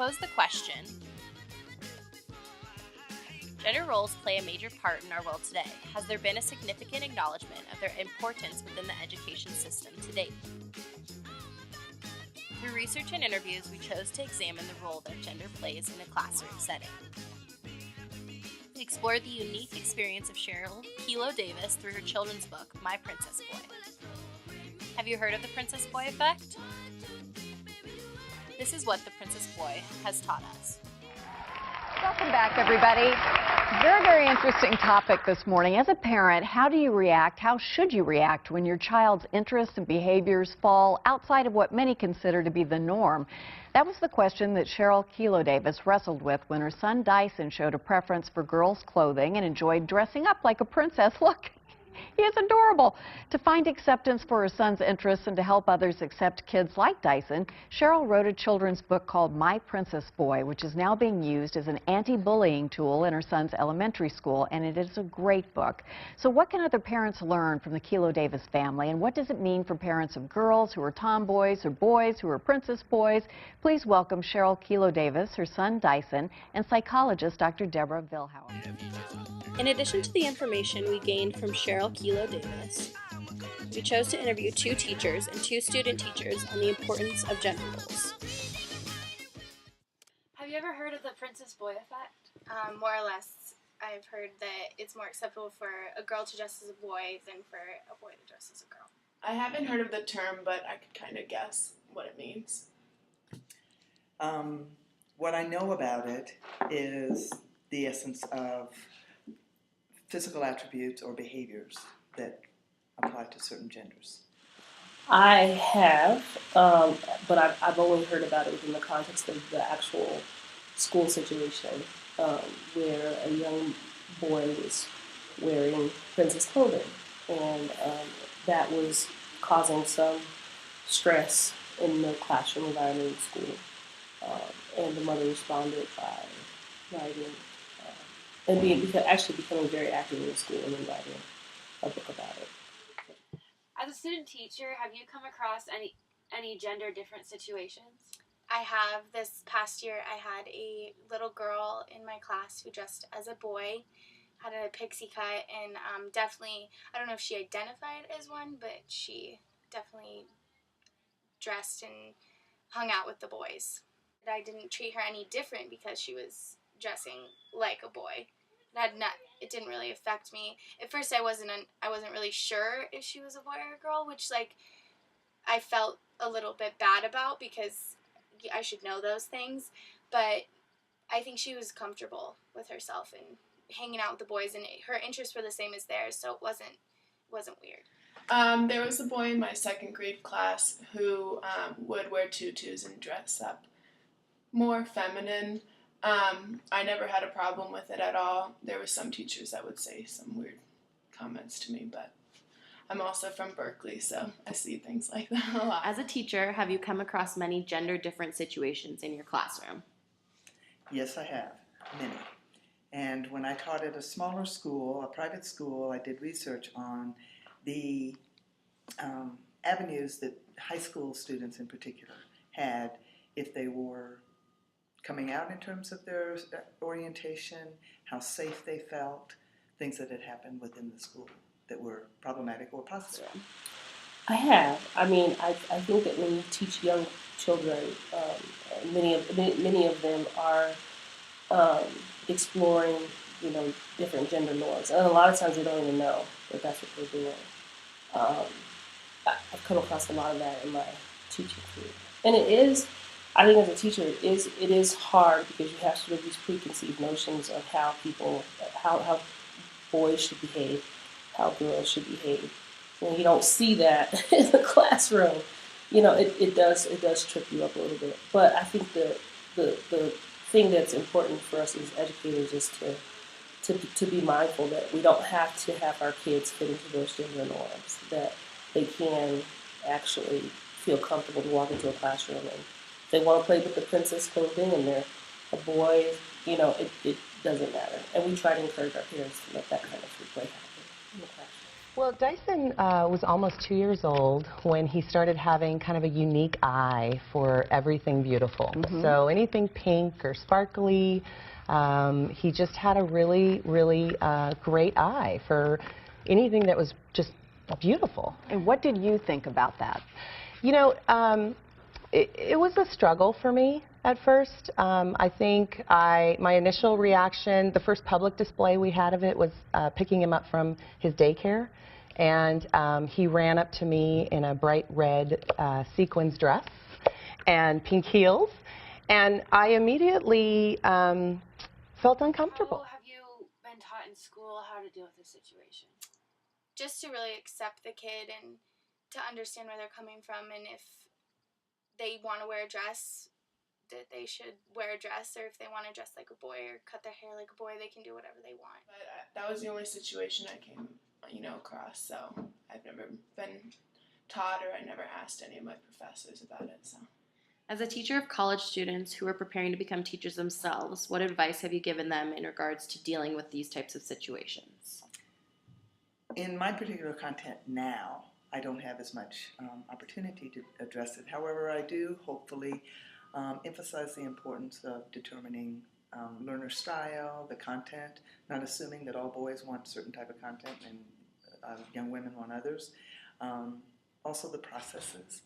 pose the question, gender roles play a major part in our world today. Has there been a significant acknowledgement of their importance within the education system to date? Through research and interviews, we chose to examine the role that gender plays in a classroom setting. We explored the unique experience of Cheryl Kilo Davis through her children's book, My Princess Boy. Have you heard of the Princess Boy effect? This is what the Princess Boy has taught us. Welcome back, everybody. Very, very interesting topic this morning. As a parent, how do you react, how should you react when your child's interests and behaviors fall outside of what many consider to be the norm? That was the question that Cheryl Kilo Davis wrestled with when her son Dyson showed a preference for girls' clothing and enjoyed dressing up like a princess. Look, he is adorable. To find acceptance for her son's interests and to help others accept kids like Dyson, Cheryl wrote a children's book called My Princess Boy, which is now being used as an anti-bullying tool in her son's elementary school, and it is a great book. So what can other parents learn from the Kilo Davis family, and what does it mean for parents of girls who are tomboys or boys who are princess boys? Please welcome Cheryl Kilo Davis, her son Dyson, and psychologist Dr. Deborah Vilhauer. In addition to the information we gained from Cheryl Kilo Davis, we chose to interview 2 teachers and 2 student teachers on the importance of gender roles. Have you ever heard of the Princess Boy effect? More or less, I've heard that it's more acceptable for a girl to dress as a boy than for a boy to dress as a girl. I haven't heard of the term, but I could kind of guess what it means. What I know about it is the essence of physical attributes or behaviors that apply to certain genders. I have, but I've only heard about it within the context of the actual school situation, where a young boy was wearing princess clothing, and that was causing some stress in the classroom environment in school. And the mother responded by writing and becoming very active in the school and then writing a book about it. As a student teacher, have you come across any gender different situations? I have. This past year, I had a little girl in my class who dressed as a boy, had a pixie cut, and definitely, I don't know if she identified as one, but she definitely dressed and hung out with the boys. I didn't treat her any different because she was dressing like a boy. It didn't really affect me. At first, I wasn't really sure if she was a boy or a girl, which I felt a little bit bad about because I should know those things. But I think she was comfortable with herself and hanging out with the boys, and her interests were the same as theirs, so it wasn't weird. There was a boy in my second grade class who would wear tutus and dress up more feminine. I never had a problem with it at all. There were some teachers that would say some weird comments to me, but I'm also from Berkeley, so I see things like that a lot. As a teacher, have you come across many gender different situations in your classroom? Yes, I have, many. And when I taught at a smaller school, a private school, I did research on the avenues that high school students in particular had if they were coming out in terms of their orientation, how safe they felt, things that had happened within the school that were problematic or positive. I have. I mean, I think that when you teach young children, many of them are exploring, different gender norms, and a lot of times they don't even know that that's what they're doing. I've come across a lot of that in my teaching career, and it is. I think as a teacher, it is hard because you have sort of these preconceived notions of how boys should behave, how girls should behave. When you don't see that in the classroom, it does trip you up a little bit. But I think the thing that's important for us as educators is to be mindful that we don't have to have our kids fit into those gender norms, that they can actually feel comfortable to walk into a classroom, and if they want to play with the princess clothing and they're a boy, it doesn't matter. And we try to encourage our parents to let that kind of free play happen in the classroom. Well, Dyson was almost 2 years old when he started having kind of a unique eye for everything beautiful. So anything pink or sparkly, he just had a really, really great eye for anything that was just beautiful. And what did you think about that? You know, it was a struggle for me at first. I think my initial reaction, the first public display we had of it was picking him up from his daycare. And he ran up to me in a bright red sequins dress and pink heels. And I immediately felt uncomfortable. How have you been taught in school how to deal with this situation? Just to really accept the kid and to understand where they're coming from, and if they want to wear a dress, that they should wear a dress, or if they want to dress like a boy or cut their hair like a boy, they can do whatever they want. But that was the only situation I came, across, so I've never been taught, or I never asked any of my professors about it, so. As a teacher of college students who are preparing to become teachers themselves, what advice have you given them in regards to dealing with these types of situations? In my particular content now, I don't have as much opportunity to address it. However, I do hopefully emphasize the importance of determining learner style, the content, not assuming that all boys want a certain type of content and young women want others. Also the processes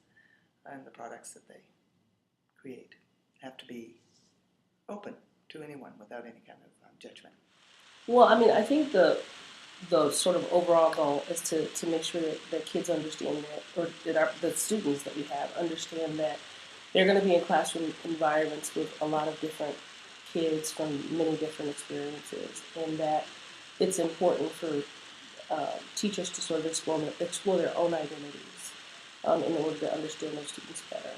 and the products that they create have to be open to anyone without any kind of judgment. Well, I mean, I think the sort of overall goal is to make sure that kids understand that, or that the students that we have understand that they're going to be in classroom environments with a lot of different kids from many different experiences, and that it's important for teachers to sort of explore their own identities in order to understand their students better.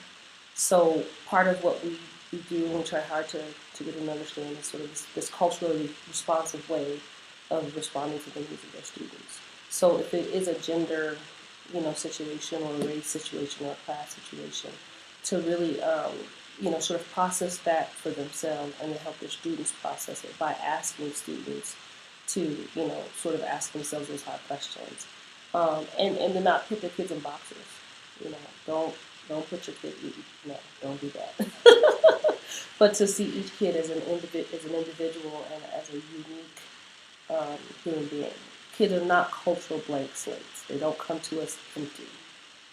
So part of what we do, and we try hard to get them to understand, is sort of this culturally responsive way of responding to the needs of their students. So if it is a gender, situation, or a race situation, or a class situation, to really, sort of process that for themselves and to help their students process it by asking students to, sort of ask themselves those hard questions, and to not put their kids in boxes. Don't put your kid. Don't do that. But to see each kid as an individual and as a unique human being. Kids are not cultural blank slates. They don't come to us empty.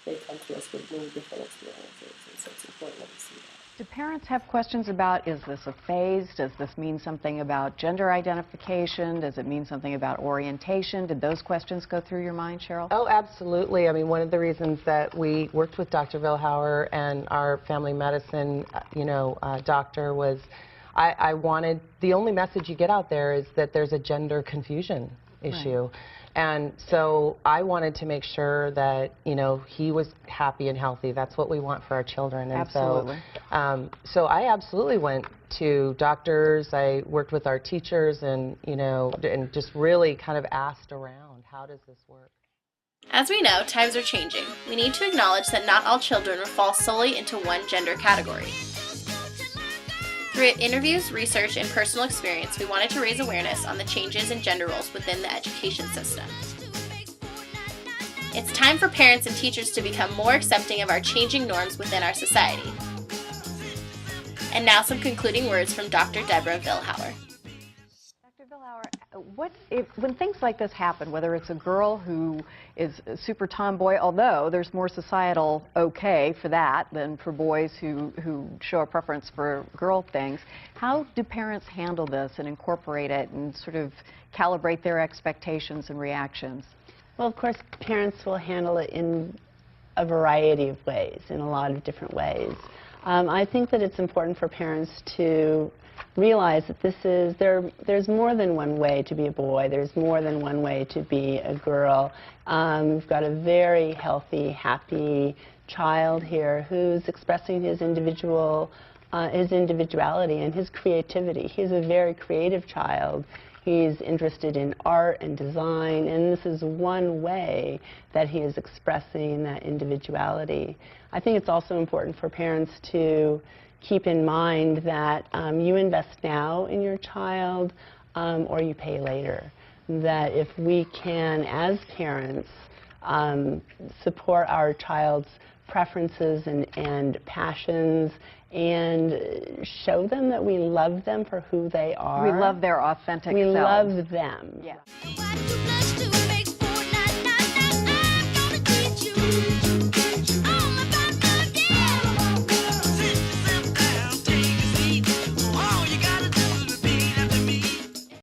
They come to us with many different experiences, and so it's important that we see that. Do parents have questions about, is this a phase? Does this mean something about gender identification? Does it mean something about orientation? Did those questions go through your mind, Cheryl? Oh, absolutely. I mean, one of the reasons that we worked with Dr. Vilhauer and our family medicine, doctor was I wanted, the only message you get out there is that there's a gender confusion issue. Right. And so I wanted to make sure that, he was happy and healthy. That's what we want for our children. And absolutely. So I absolutely went to doctors. I worked with our teachers and, and just really kind of asked around, how does this work? As we know, times are changing. We need to acknowledge that not all children will fall solely into one gender category. Through interviews, research, and personal experience, we wanted to raise awareness on the changes in gender roles within the education system. It's time for parents and teachers to become more accepting of our changing norms within our society. And now some concluding words from Dr. Deborah Vilhauer. Dr. Vilhauer, when things like this happen, whether it's a girl who is a super tomboy, although there's more societal okay for that than for boys who show a preference for girl things, how do parents handle this and incorporate it and sort of calibrate their expectations and reactions? Well, of course, parents will handle it in a variety of ways, in a lot of different ways. I think that it's important for parents to realize that there's more than one way to be a boy. There's more than one way to be a girl. We've got a very healthy, happy child here who's expressing his individuality and his creativity. He's a very creative child. He's interested in art and design, and this is one way that he is expressing that individuality. I think it's also important for parents to keep in mind that you invest now in your child or you pay later. that if we can, as parents, support our child's preferences and passions and show them that we love them for who they are. We love their authentic We selves. love them. Yeah.